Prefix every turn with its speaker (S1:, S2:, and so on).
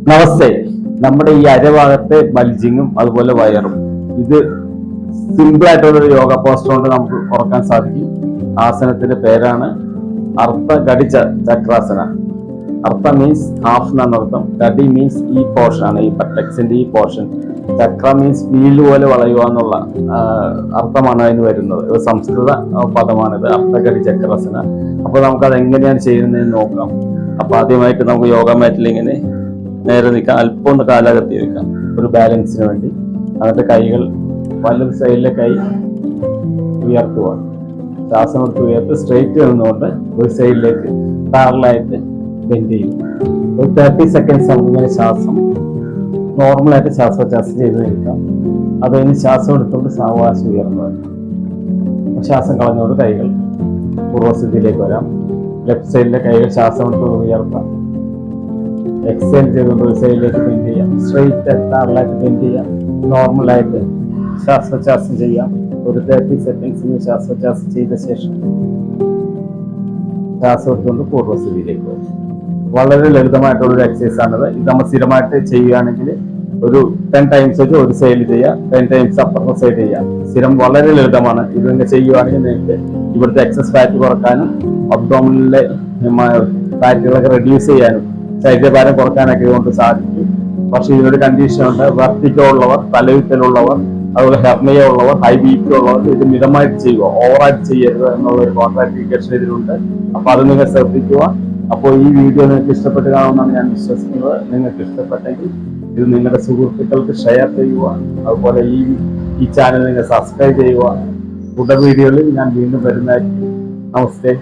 S1: നമസ്തേ. നമ്മുടെ ഈ അരഭാഗത്തെ ബൾജിങ്ങും അതുപോലെ വയറും ഇത് സിമ്പിൾ ആയിട്ടുള്ള ഒരു യോഗ പോസ്റ്റർ കൊണ്ട് നമുക്ക് കുറക്കാൻ സാധിക്കും. ആസനത്തിന്റെ പേരാണ് അർത്ഥ ഘടി ചക്രാസന. അർത്ഥ മീൻസ് ഹാഫ് എന്നാണ് അർത്ഥം. ഘടി മീൻസ് ഈ പോർഷൻ ആണ്, ഈ ബട്ടക്സിന്റെ ഈ പോർഷൻ. ചക്ര മീൻസ് വീല് പോലെ വളയുക എന്നുള്ള അർത്ഥമാണ് അതിന് വരുന്നത്. ഒരു സംസ്കൃത പദമാണിത്, അർത്ഥഘടി ചക്രാസന. അപ്പൊ നമുക്കത് എങ്ങനെയാണ് ചെയ്യുന്നതെന്ന് നോക്കാം. അപ്പൊ ആദ്യമായിട്ട് നമുക്ക് യോഗ മാറ്റിൽ ഇങ്ങനെ നേരെ നിൽക്കാം, അല്പം ഒന്ന് കാലകത്തി വെക്കാം ഒരു ബാലൻസിന് വേണ്ടി. എന്നിട്ട് കൈകൾ വലത് സൈഡിലെ കൈ ഉയർത്തുക, ശ്വാസം എടുത്ത് ഉയർത്ത് സ്ട്രെയിറ്റ് നിന്നുകൊണ്ട് ഒരു സൈഡിലേക്ക് പാരലായിട്ട് ബെൻഡ് ചെയ്യും. ഒരു 30 സെക്കൻഡ്സ് നമുക്ക് ഇങ്ങനെ ശ്വാസം നോർമലായിട്ട് ശ്വാസോച്ഛ്വാസം ചെയ്ത് നിൽക്കാം. അത് കഴിഞ്ഞ് ശ്വാസം എടുത്തുകൊണ്ട് സാവകാശം ഉയർന്നു ശ്വാസം കളഞ്ഞുകൊണ്ട് കൈകൾ പൂർവ്വസ്ഥിതിയിലേക്ക് വരാം. ലെഫ്റ്റ് സൈഡിലെ കൈകൾ ശ്വാസം എടുത്തുകൊണ്ട് ഉയർത്താം. എക്സേൽ ചെയ്തുകൊണ്ട് ഒരു സൈഡിലേക്ക് ബെൻഡ് ചെയ്യാം. സ്ട്രെയിറ്റ് പാരലായിട്ട് ബെൻഡ് ചെയ്യാം. നോർമലായിട്ട് ശ്വാസോച്ഛ്വാസം ചെയ്യാം. ഒരു 30 സെക്കൻഡ്സിന് ശ്വാസോച്ഛ്വാസം ചെയ്ത ശേഷം ശ്വാസം എടുത്തുകൊണ്ട് പൂർവ്വസ്ഥിതിയിലേക്ക് വരും. വളരെ ലളിതമായിട്ടുള്ളൊരു എക്സസൈസ് ആണിത്. ഇത് നമ്മൾ സ്ഥിരമായിട്ട് ചെയ്യുകയാണെങ്കിൽ ഒരു 10 ടൈംസ് വെച്ച് ഒരു സൈഡിൽ ചെയ്യാം, 10 ടൈംസ് അപ്പുറത്തെ സൈഡ് ചെയ്യാം. സ്ഥിരം വളരെ ലളിതമാണ്. ഇത് നിങ്ങൾ ചെയ്യുകയാണെങ്കിൽ നിങ്ങൾക്ക് ഇവിടുത്തെ എക്സസ് ഫാറ്റ് കുറക്കാനും അബ്ഡോമിനിലെ ഫാറ്റുകളൊക്കെ റെഡ്യൂസ് ചെയ്യാനും ശരീരഭാരം കുറക്കാനൊക്കെ കൊണ്ട് സാധിക്കും. പക്ഷെ ഇതിനൊരു കണ്ടീഷൻ ഉണ്ട്. വെർട്ടിക്കോ ഉള്ളവർ, തലയുത്തലുള്ളവർ, അതുപോലെ ഹെർണിയ ഉള്ളവർ, ഹൈ ബി.പി ഉള്ളവർ ഇത് മിതമായിട്ട് ചെയ്യുക, ഓവറായിട്ട് ചെയ്യരുത് എന്നുള്ളൊരു കോൺട്രാക്ടിക്കേഷൻ ഇതിലുണ്ട്. അപ്പൊ അത് നിങ്ങൾ ശ്രദ്ധിക്കുക. അപ്പോൾ ഈ വീഡിയോ നിങ്ങൾക്ക് ഇഷ്ടപ്പെട്ട് കാണുമെന്നാണ് ഞാൻ വിശ്വസിക്കുന്നത്. നിങ്ങൾക്ക് ഇഷ്ടപ്പെട്ടെങ്കിൽ ഇത് നിങ്ങളുടെ സുഹൃത്തുക്കൾക്ക് ഷെയർ ചെയ്യുക. അതുപോലെ ഈ ചാനൽ നിങ്ങൾ സബ്സ്ക്രൈബ് ചെയ്യുക. തുടർ വീഡിയോകളിൽ ഞാൻ വീണ്ടും വരുന്നതായിരിക്കും. നമസ്തേ.